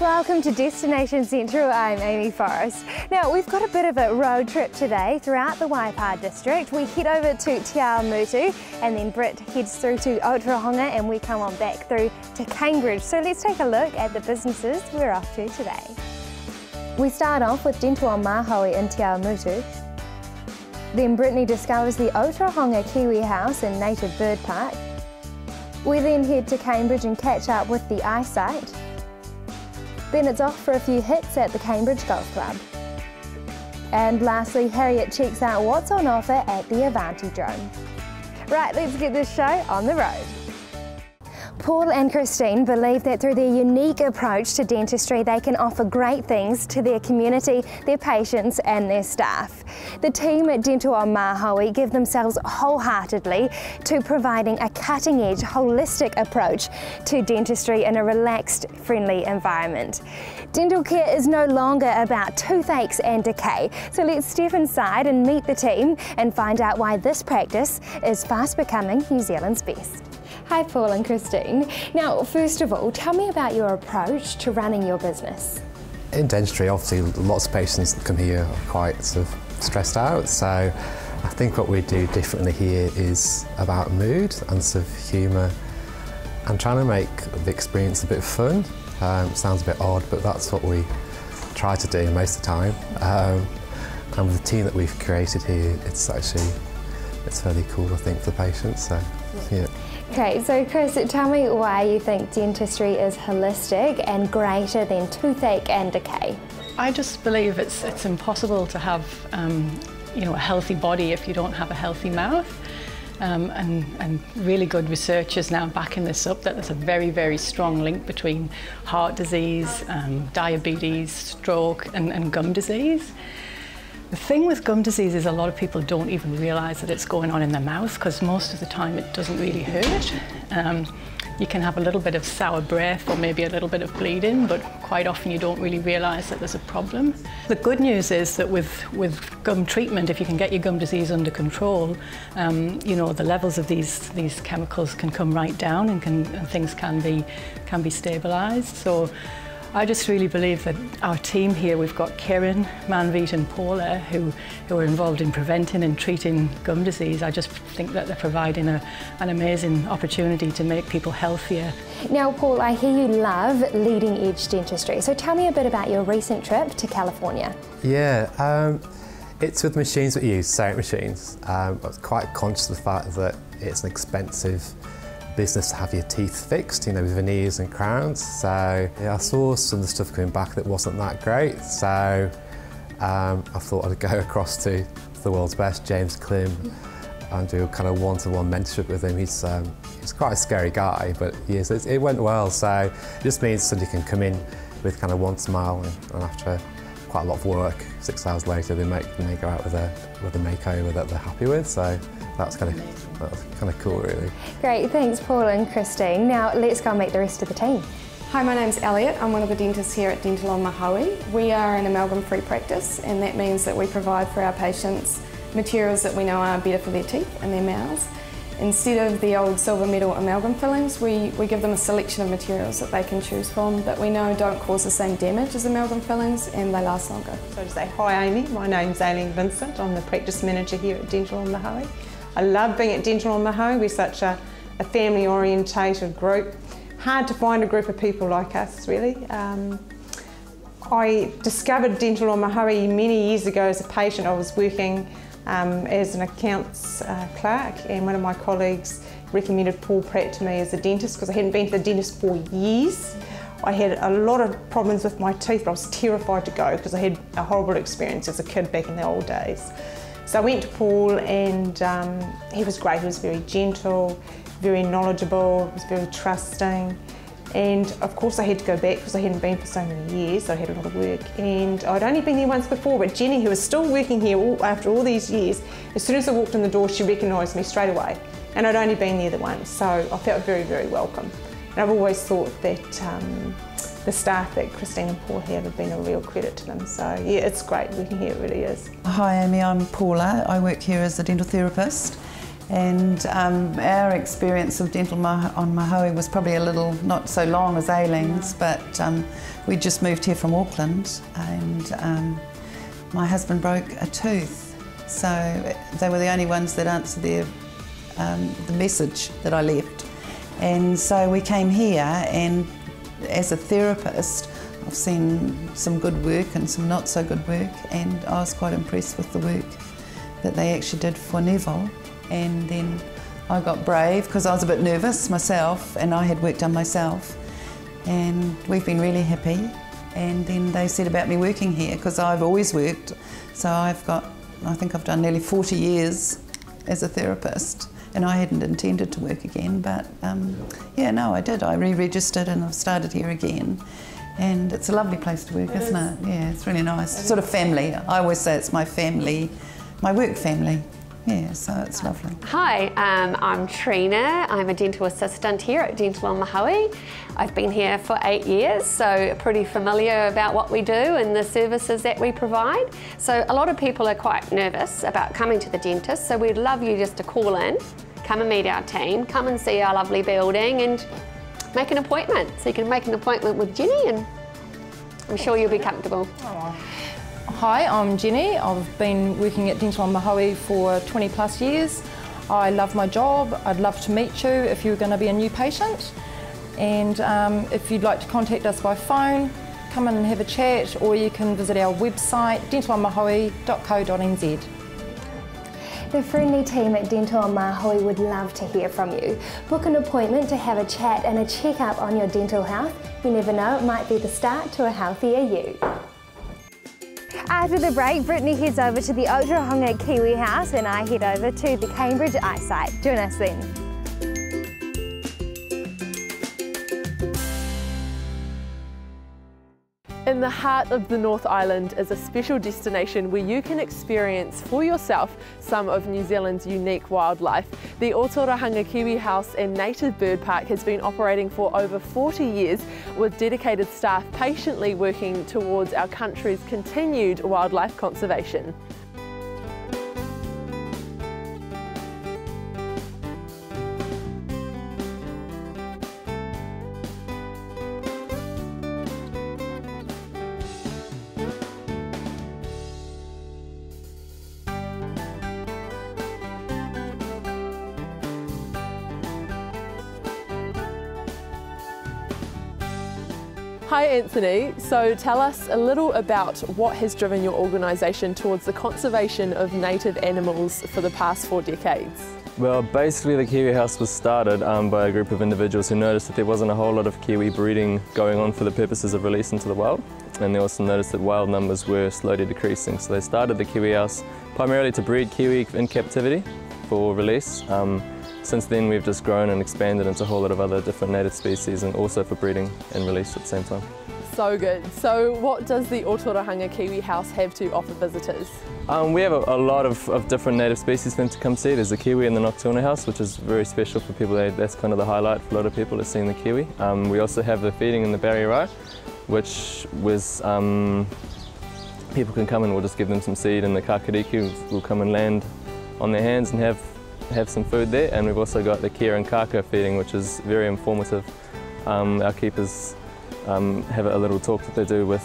Welcome to Destination Central. I'm Aimee Forrest. Now we've got a bit of a road trip today throughout the Waipa district. We head over to Te Awamutu and then Britt heads through to Otorohanga and we come on back through to Cambridge. So let's take a look at the businesses we're off to today. We start off with Dental on Mahoe in Te Awamutu. Then Brittany discovers the Otorohanga Kiwi house and native bird park. We then head to Cambridge and catch up with the eyesight. Then it's off for a few hits at the Cambridge Golf Club. And lastly, Harriet checks out what's on offer at the Avantidrome. Right, let's get this show on the road. Paul and Christine believe that through their unique approach to dentistry, they can offer great things to their community, their patients and their staff. The team at Dental on Mahoe give themselves wholeheartedly to providing a cutting-edge, holistic approach to dentistry in a relaxed, friendly environment. Dental care is no longer about toothaches and decay, so let's step inside and meet the team and find out why this practice is fast becoming New Zealand's best. Hi Paul and Christine. Now first of all, tell me about your approach to running your business. In dentistry, obviously lots of patients that come here are quite sort of stressed out, so I think what we do differently here is about mood and sort of humour and trying to make the experience a bit fun. It sounds a bit odd, but that's what we try to do most of the time. And with the team that we've created here, it's really cool, I think, for the patients. So, yeah. Okay, so Chris, tell me why you think dentistry is holistic and greater than toothache and decay. I just believe it's impossible to have a healthy body if you don't have a healthy mouth. And really good research is now backing this up, that there's a very, very strong link between heart disease, diabetes, stroke and gum disease. The thing with gum disease is a lot of people don't even realise that it's going on in their mouth, because most of the time it doesn't really hurt. You can have a little bit of sour breath or maybe a little bit of bleeding, but quite often you don't really realise that there's a problem. The good news is that with gum treatment, if you can get your gum disease under control, the levels of these chemicals can come right down and things can be stabilised. So I just really believe that our team here, we've got Karen, Manveet and Paula who are involved in preventing and treating gum disease. I just think that they're providing an amazing opportunity to make people healthier. Now Paul, I hear you love leading edge dentistry, so tell me a bit about your recent trip to California. Yeah, it's with machines that we use, ceramic machines. I was quite conscious of the fact that it's an expensive business to have your teeth fixed, with veneers and crowns. So yeah, I saw some of the stuff coming back that wasn't that great. So I thought I'd go across to the world's best, James Klim, and do a kind of one-to-one mentorship with him. He's quite a scary guy, but yes, it went well. So it just means that you can come in with kind of one smile, and after quite a lot of work, 6 hours later, they go out with a makeover that they're happy with. So that's kind of cool, really. Great, thanks Paul and Christine. Now let's go and meet the rest of the team. Hi, my name's Harriet. I'm one of the dentists here at Dental on Mahoe. We are an amalgam-free practice, and that means that we provide for our patients materials that we know are better for their teeth and their mouths. Instead of the old silver metal amalgam fillings, we give them a selection of materials that they can choose from that we know don't cause the same damage as amalgam fillings and they last longer. So to say, hi Aimee, my name's Aileen Vincent. I'm the practice manager here at Dental on Mahoe. I love being at Dental on Mahoe. We're such a family orientated group. Hard to find a group of people like us, really. I discovered Dental on Mahoe many years ago as a patient. I was working as an accounts clerk, and one of my colleagues recommended Paul Pratt to me as a dentist because I hadn't been to the dentist for years. I had a lot of problems with my teeth, but I was terrified to go because I had a horrible experience as a kid back in the old days. So I went to Paul, and he was great. He was very gentle, very knowledgeable, was very trusting. And of course I had to go back because I hadn't been for so many years, so I had a lot of work. And I'd only been there once before, but Jenny, who was still working here after all these years, as soon as I walked in the door, she recognised me straight away. And I'd only been there the once, so I felt very, very welcome. And I've always thought that the staff that Christine and Paul have been a real credit to them. So yeah, it's great working here, it really is. Hi Aimee, I'm Paula. I work here as a dental therapist, And our experience of dental on Mahoe was probably a little not so long as Aileen's, but we just moved here from Auckland, and my husband broke a tooth, so they were the only ones that answered the message that I left. And so we came here, and as a therapist I've seen some good work and some not so good work, and I was quite impressed with the work that they actually did for Neville. And then I got brave because I was a bit nervous myself, and I had work done myself, and we've been really happy. And then they said about me working here, because I've always worked, so I think I've done nearly 40 years as a therapist, and I hadn't intended to work again, but yeah, no, I did. I re-registered and I've started here again. And it's a lovely place to work, isn't it? Yeah, it's really nice. It's sort of family. I always say it's my family, my work family. Yeah, so it's lovely. Hi, I'm Trina. I'm a dental assistant here at Dental on Mahoe. I've been here for 8 years, so pretty familiar about what we do and the services that we provide. So a lot of people are quite nervous about coming to the dentist, so we'd love you just to call in, come and meet our team, come and see our lovely building and make an appointment. So you can make an appointment with Jenny, and I'm sure you'll be comfortable. Hi, I'm Jenny. I've been working at Dental on Mahoe for 20 plus years. I love my job. I'd love to meet you if you're going to be a new patient. And if you'd like to contact us by phone, come in and have a chat, or you can visit our website, dentalonmahoe.co.nz. The friendly team at Dental on Mahoe would love to hear from you. Book an appointment to have a chat and a check-up on your dental health. You never know, it might be the start to a healthier you. After the break, Brittany heads over to the Otorohanga Kiwi house and I head over to the Cambridge Eyesight. Join us then. In the heart of the North Island is a special destination where you can experience for yourself some of New Zealand's unique wildlife. The Otorohanga Kiwi House and Native Bird Park has been operating for over 40 years with dedicated staff patiently working towards our country's continued wildlife conservation. Hi Anthony, so tell us a little about what has driven your organisation towards the conservation of native animals for the past 4 decades. Well, basically the Kiwi House was started by a group of individuals who noticed that there wasn't a whole lot of Kiwi breeding going on for the purposes of release into the wild, and they also noticed that wild numbers were slowly decreasing. So they started the Kiwi House primarily to breed Kiwi in captivity for release. Since then we've just grown and expanded into a whole lot of other different native species, and also for breeding and release at the same time. So good. So what does the Otorohanga Kiwi House have to offer visitors? We have a lot of different native species for them to come see. There's the Kiwi in the Nocturnal House, which is very special for people. That's kind of the highlight for a lot of people, is seeing the Kiwi. We also have the feeding in the Barrier Eye, which was people can come and we'll just give them some seed, and the kakariku will come and land on their hands and have some food there. And we've also got the kia and kaka feeding, which is very informative. Our keepers have a little talk that they do with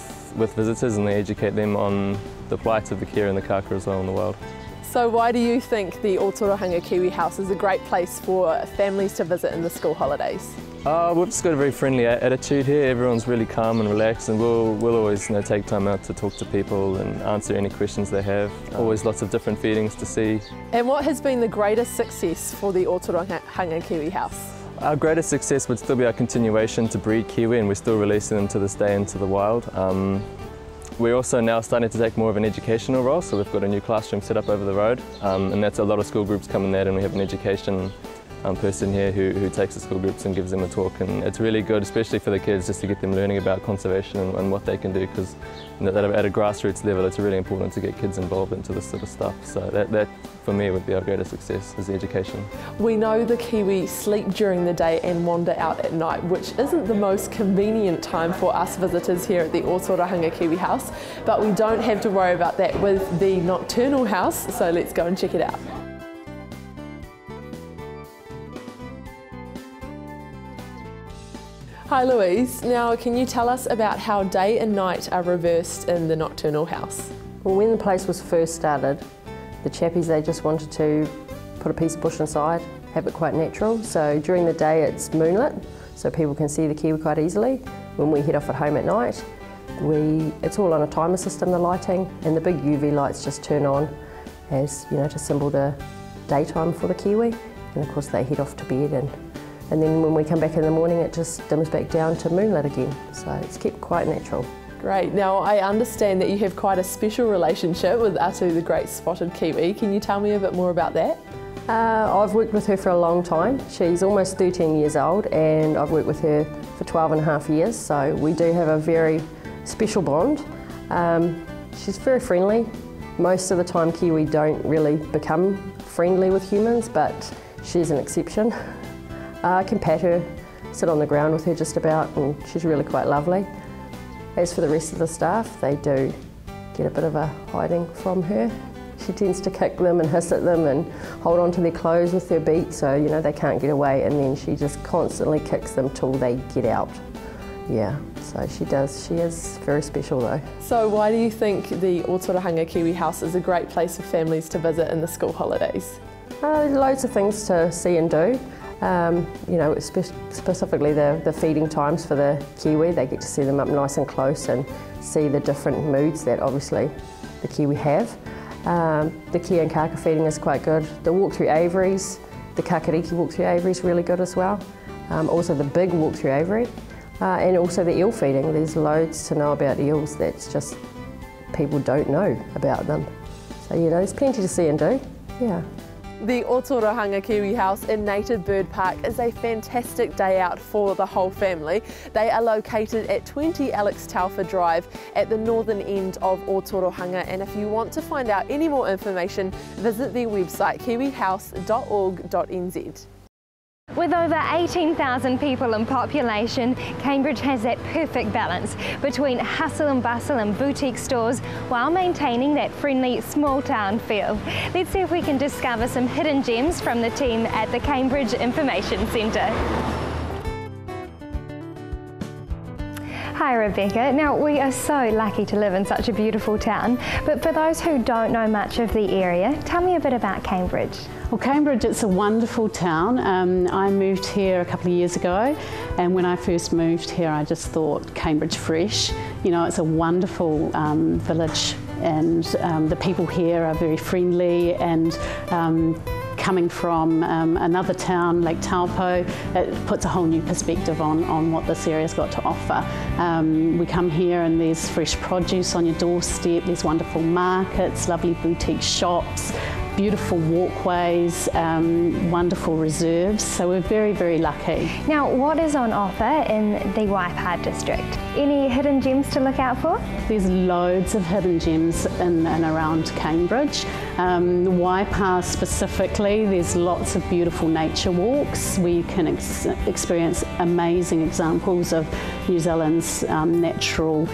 visitors, and they educate them on the plight of the kia and the kaka as well in the wild. So why do you think the Otorohanga Kiwi House is a great place for families to visit in the school holidays? We've just got a very friendly attitude here. Everyone's really calm and relaxed, and we'll always take time out to talk to people and answer any questions they have. Always lots of different feedings to see. And what has been the greatest success for the Otorohanga Kiwi House? Our greatest success would still be our continuation to breed Kiwi, and we're still releasing them to this day into the wild. We're also now starting to take more of an educational role, so we've got a new classroom set up over the road, and that's a lot of school groups come in there, and we have an education person here who takes the school groups and gives them a talk, and it's really good, especially for the kids, just to get them learning about conservation and what they can do, because at a grassroots level it's really important to get kids involved into this sort of stuff. So that for me would be our greatest success, is the education. We know the Kiwi sleep during the day and wander out at night, which isn't the most convenient time for us visitors here at the Otorohanga Kiwi House, but we don't have to worry about that with the Nocturnal House, so let's go and check it out. Hi Louise, now can you tell us about how day and night are reversed in the nocturnal house? Well, when the place was first started, the chappies, they just wanted to put a piece of bush inside, have it quite natural. So during the day it's moonlit, so people can see the kiwi quite easily. When we head off at home at night, it's all on a timer system, the lighting, and the big UV lights just turn on as, you know, to symbol the daytime for the kiwi. And of course they head off to bed, and then when we come back in the morning it just dims back down to moonlit again. So it's kept quite natural. Great. Now I understand that you have quite a special relationship with Atu, the great spotted kiwi. Can you tell me a bit more about that? I've worked with her for a long time. She's almost 13 years old and I've worked with her for 12 and a half years, so we do have a very special bond. She's very friendly. Most of the time kiwi don't really become friendly with humans, but she's an exception. I can pat her, sit on the ground with her just about, and she's really quite lovely. As for the rest of the staff, they do get a bit of a hiding from her. She tends to kick them and hiss at them and hold on to their clothes with her beak, so you know they can't get away, and then she just constantly kicks them till they get out. Yeah, so she does. She is very special though. So why do you think the Otorohanga Kiwi House is a great place for families to visit in the school holidays? There's loads of things to see and do. You know, specifically the feeding times for the kiwi, they get to see them up nice and close and see the different moods that obviously the kiwi have. The kia and kaka feeding is quite good. The walk through aviaries, the kakariki walk through aviary is really good as well. Also the big walk through aviary, and also the eel feeding. There's loads to know about eels that's just people don't know about them. So you know, there's plenty to see and do. Yeah. The Otorohanga Kiwi House in Native Bird Park is a fantastic day out for the whole family. They are located at 20 Alex Taufa Drive at the northern end of Otorohanga, and if you want to find out any more information, visit their website kiwihouse.org.nz. With over 18,000 people in population, Cambridge has that perfect balance between hustle and bustle and boutique stores while maintaining that friendly small town feel. Let's see if we can discover some hidden gems from the team at the Cambridge Information Centre. Hi Rebecca. Now we are so lucky to live in such a beautiful town, but for those who don't know much of the area, tell me a bit about Cambridge. Well, Cambridge, it's a wonderful town. I moved here a couple of years ago, and when I first moved here I just thought Cambridge fresh. You know, it's a wonderful village, and the people here are very friendly, and coming from another town, Lake Taupo, it puts a whole new perspective on what this area's got to offer. We come here and there's fresh produce on your doorstep, there's wonderful markets, lovely boutique shops, beautiful walkways, wonderful reserves, so we're very, very lucky. Now, what is on offer in the Waipa district? Any hidden gems to look out for? There's loads of hidden gems in and around Cambridge. Waipa specifically, there's lots of beautiful nature walks where you can experience amazing examples of New Zealand's natural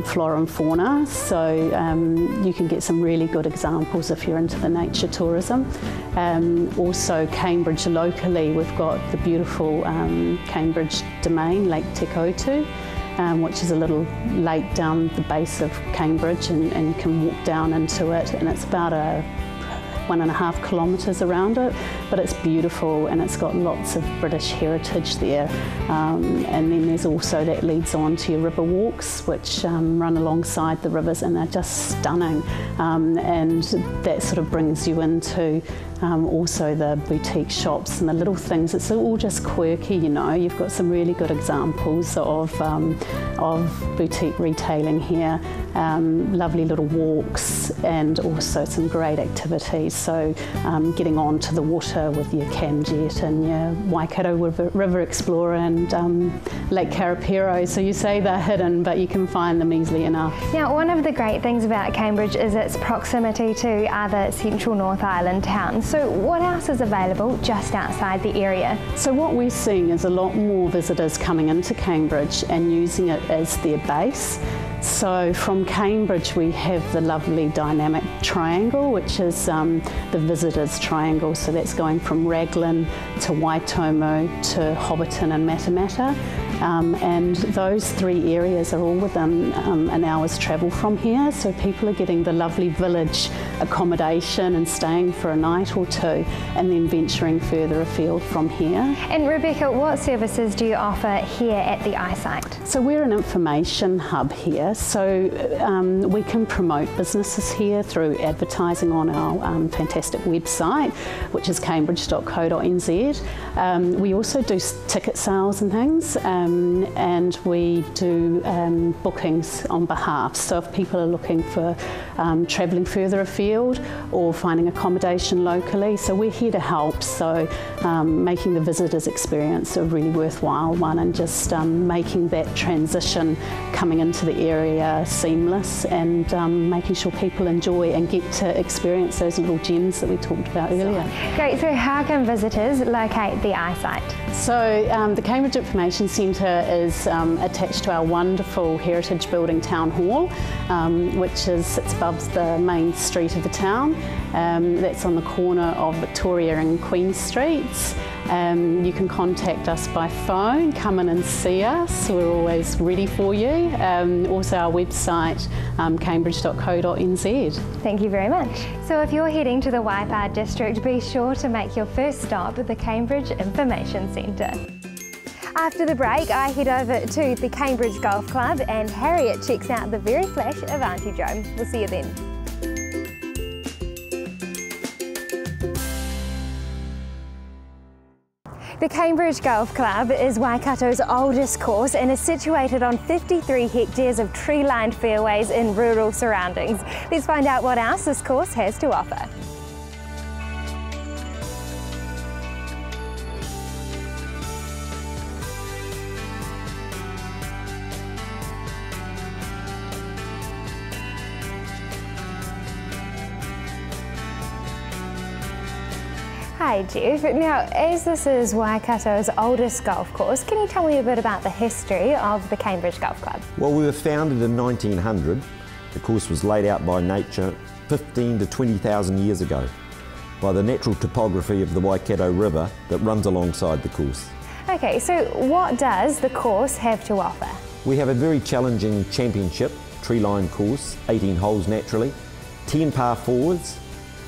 flora and fauna, so you can get some really good examples if you're into the nature tourism. Also Cambridge locally, we've got the beautiful Cambridge domain, Lake Te Awamutu, which is a little lake down the base of Cambridge, and you can walk down into it, and it's about 1.5 kilometres around it, but it's beautiful and it's got lots of British heritage there. And then there's also that leads on to your river walks, which run alongside the rivers, and they're just stunning. And that sort of brings you into also the boutique shops and the little things. It's all just quirky, you know. You've got some really good examples of boutique retailing here, lovely little walks, and also some great activities. So getting onto the water with your camjet and your Waikato River Explorer and Lake Karapiro. So you say they're hidden, but you can find them easily enough. Now, one of the great things about Cambridge is its proximity to other central North Island towns. So what else is available just outside the area? So what we're seeing is a lot more visitors coming into Cambridge and using it as their base. So from Cambridge we have the lovely dynamic triangle, which is the visitors triangle. So that's going from Raglan to Waitomo to Hobbiton and Matamata. and those 3 areas are all within an hour's travel from here, so people are getting the lovely village accommodation and staying for a night or 2 and then venturing further afield from here. And Rebecca, what services do you offer here at the eyesight? So we're an information hub here, so we can promote businesses here through advertising on our fantastic website, which is cambridge.co.nz. We also do ticket sales and things, and we do bookings on behalf. So if people are looking for travelling further afield or finding accommodation locally, so we're here to help. So making the visitors' experience a really worthwhile one, and just making that transition coming into the area seamless, and making sure people enjoy and get to experience those little gems that we talked about earlier. Great, so how can visitors locate the eyesight? So the Cambridge Information Centre is attached to our wonderful heritage building Town Hall, which sits above the main street of the town. That's on the corner of Victoria and Queen Streets. You can contact us by phone, come in and see us, we're always ready for you. Also our website, cambridge.co.nz. Thank you very much. So if you're heading to the Waipa district, be sure to make your first stop at the Cambridge Information Centre. After the break, I head over to the Cambridge Golf Club and Harriet checks out the very flash Avantidrome. We'll see you then. The Cambridge Golf Club is Waikato's oldest course and is situated on 53 hectares of tree-lined fairways in rural surroundings. Let's find out what else this course has to offer. Hi Jeff. Now, as this is Waikato's oldest golf course, can you tell me a bit about the history of the Cambridge Golf Club? Well, we were founded in 1900. The course was laid out by nature 15 to 20,000 years ago by the natural topography of the Waikato River that runs alongside the course. Okay, so what does the course have to offer? We have a very challenging championship tree-lined course, 18 holes naturally, 10 par 4s,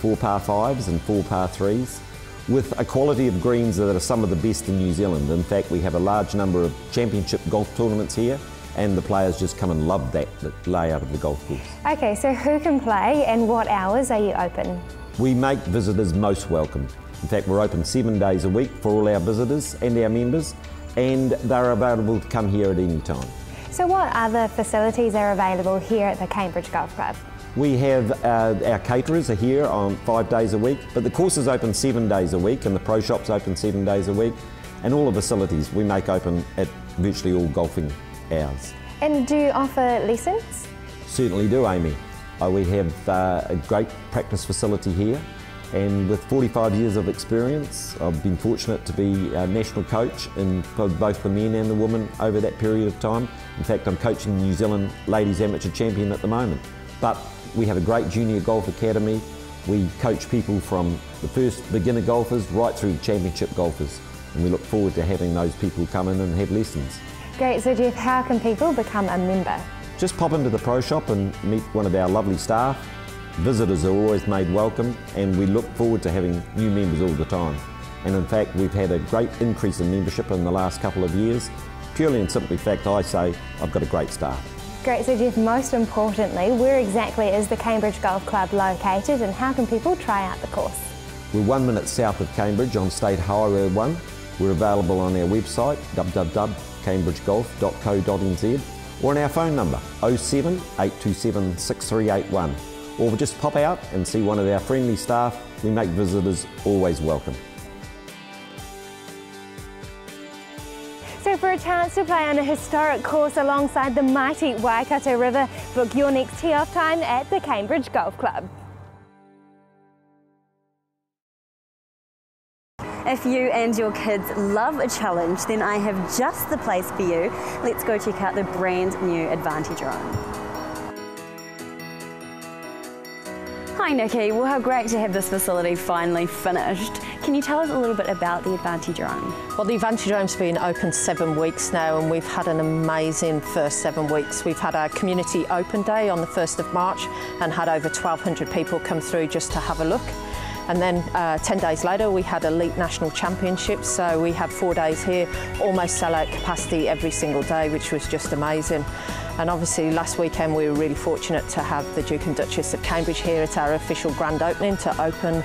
4 par 5s and 4 par 3s. With a quality of greens that are some of the best in New Zealand. In fact, we have a large number of championship golf tournaments here, and the players just come and love that layout of the golf course. Okay, so who can play and what hours are you open? We make visitors most welcome. In fact, we're open 7 days a week for all our visitors and our members, and they're available to come here at any time. So what other facilities are available here at the Cambridge Golf Club? We have our caterers are here on 5 days a week, but the course is open 7 days a week and the pro shop's open 7 days a week, and all the facilities we make open at virtually all golfing hours. And do you offer lessons? Certainly do, Aimee. We have a great practice facility here, and with 45 years of experience, I've been fortunate to be a national coach for both the men and the women over that period of time. In fact, I'm coaching the New Zealand Ladies Amateur Champion at the moment. But we have a great junior golf academy. We coach people from the first beginner golfers right through to championship golfers. And we look forward to having those people come in and have lessons. Great, so Jeff, how can people become a member? Just pop into the pro shop and meet one of our lovely staff. Visitors are always made welcome, and we look forward to having new members all the time. And in fact, we've had a great increase in membership in the last couple of years. Purely and simply fact, I say I've got a great staff. Great, so Jeff, most importantly, where exactly is the Cambridge Golf Club located and how can people try out the course? We're 1 minute south of Cambridge on State Highway 1. We're available on our website, www.cambridgegolf.co.nz, or on our phone number, 07 827 6381. Or just pop out and see one of our friendly staff. We make visitors always welcome. So for a chance to play on a historic course alongside the mighty Waikato River, book your next tee-off time at the Cambridge Golf Club. If you and your kids love a challenge, then I have just the place for you. Let's go check out the brand new Avantidrome. Hi Nikki, well how great to have this facility finally finished. Can you tell us a little bit about the Avantidrome? Well, the Avantidrome's been open 7 weeks now, and we've had an amazing first 7 weeks. We've had our community open day on the 1st of March and had over 1,200 people come through just to have a look. And then 10 days later we had Elite National Championships, so we had 4 days here, almost sell out capacity every single day, which was just amazing. And obviously last weekend we were really fortunate to have the Duke and Duchess of Cambridge here at our official grand opening to open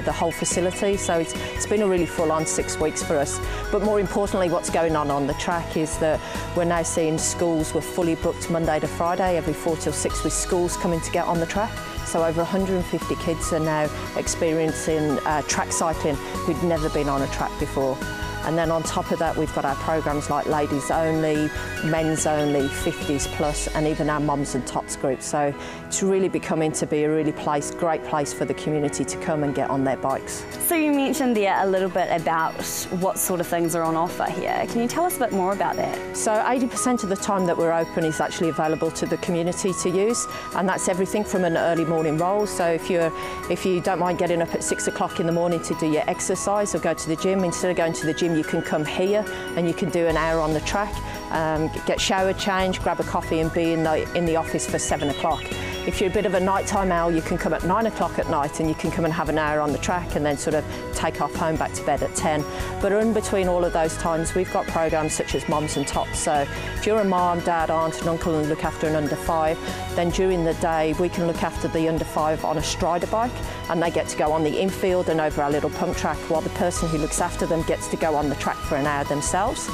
the whole facility. So it's been a really full-on 6 weeks for us. But more importantly, what's going on the track is that we're now seeing schools were fully booked Monday to Friday, every 4 till 6 with schools coming to get on the track. So over 150 kids are now experiencing track cycling who'd never been on a track before. And then on top of that, we've got our programs like Ladies Only, Men's Only, 50s Plus, and even our Moms and Tots group. So it's really becoming to be a really great place for the community to come and get on their bikes. So you mentioned there a little bit about what sort of things are on offer here. Can you tell us a bit more about that? So 80% of the time that we're open is actually available to the community to use, and that's everything from an early morning roll. So if you don't mind getting up at 6 o'clock in the morning to do your exercise or go to the gym, instead of going to the gym, you can come here and you can do an hour on the track, get showered, change, grab a coffee and be in the office for 7 o'clock. If you're a bit of a nighttime owl, you can come at 9 o'clock at night and you can come and have an hour on the track and then sort of take off home back to bed at 10. But in between all of those times, we've got programs such as Moms and Tots. So if you're a mom, dad, aunt and uncle and look after an under 5, then during the day we can look after the under 5 on a strider bike, and they get to go on the infield and over our little pump track, while the person who looks after them gets to go on the track for an hour themselves.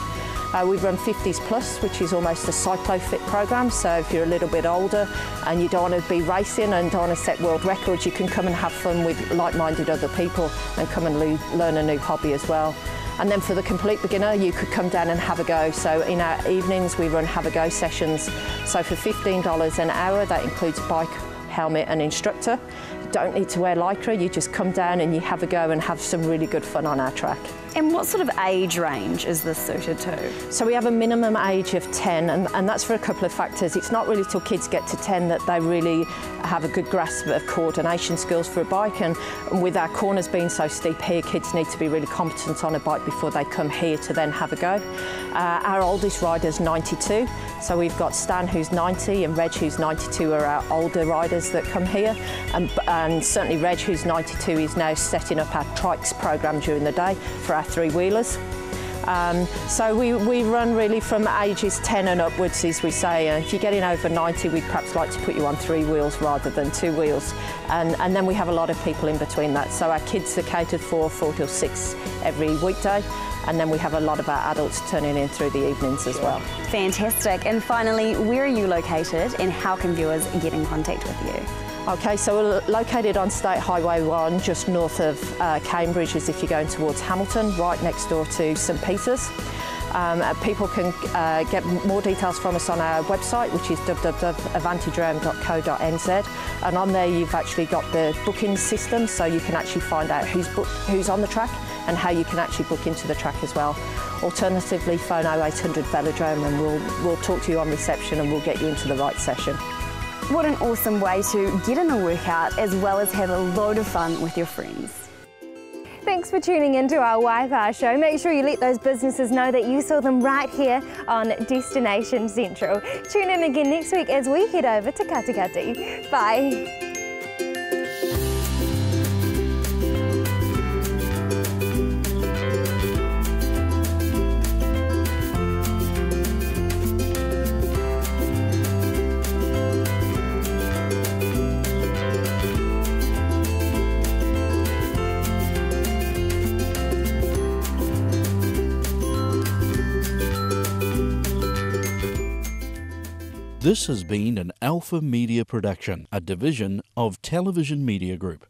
We run 50s Plus, which is almost a cyclo-fit program. So if you're a little bit older and you don't want to be racing and don't want to set world records, you can come and have fun with like-minded other people and come and learn a new hobby as well. And then for the complete beginner, you could come down and have a go. So in our evenings, we run have a go sessions. So for $15 an hour, that includes bike, helmet and instructor. You don't need to wear lycra, you just come down and you have a go and have some really good fun on our track. And what sort of age range is this suited to? So we have a minimum age of 10, and that's for a couple of factors. It's not really till kids get to 10 that they really have a good grasp of coordination skills for a bike, and with our corners being so steep here, kids need to be really competent on a bike before they come here to then have a go. Our oldest rider's 92, so we've got Stan who's 90 and Reg who's 92 are our older riders that come here, and certainly Reg who's 92 is now setting up our trikes program during the day for our three-wheelers. So we run really from ages 10 and upwards, as we say. If you're getting over 90, we'd perhaps like to put you on 3 wheels rather than 2 wheels. And then we have a lot of people in between that. So our kids are catered for 4 till 6 every weekday. And then we have a lot of our adults turning in through the evenings as well. Fantastic. And finally, where are you located and how can viewers get in contact with you? Okay, so we're located on State Highway 1, just north of Cambridge, as if you're going towards Hamilton, right next door to St Peter's. People can get more details from us on our website, which is www.avantidrome.co.nz, and on there you've actually got the booking system, so you can actually find out who's on the track and how you can actually book into the track as well. Alternatively, phone 0800 Velodrome and we'll talk to you on reception and we'll get you into the right session. What an awesome way to get in a workout as well as have a load of fun with your friends. Thanks for tuning into our Waipa show. Make sure you let those businesses know that you saw them right here on Destination Central. Tune in again next week as we head over to Katikati. Bye. This has been an Alpha Media production, a division of Television Media Group.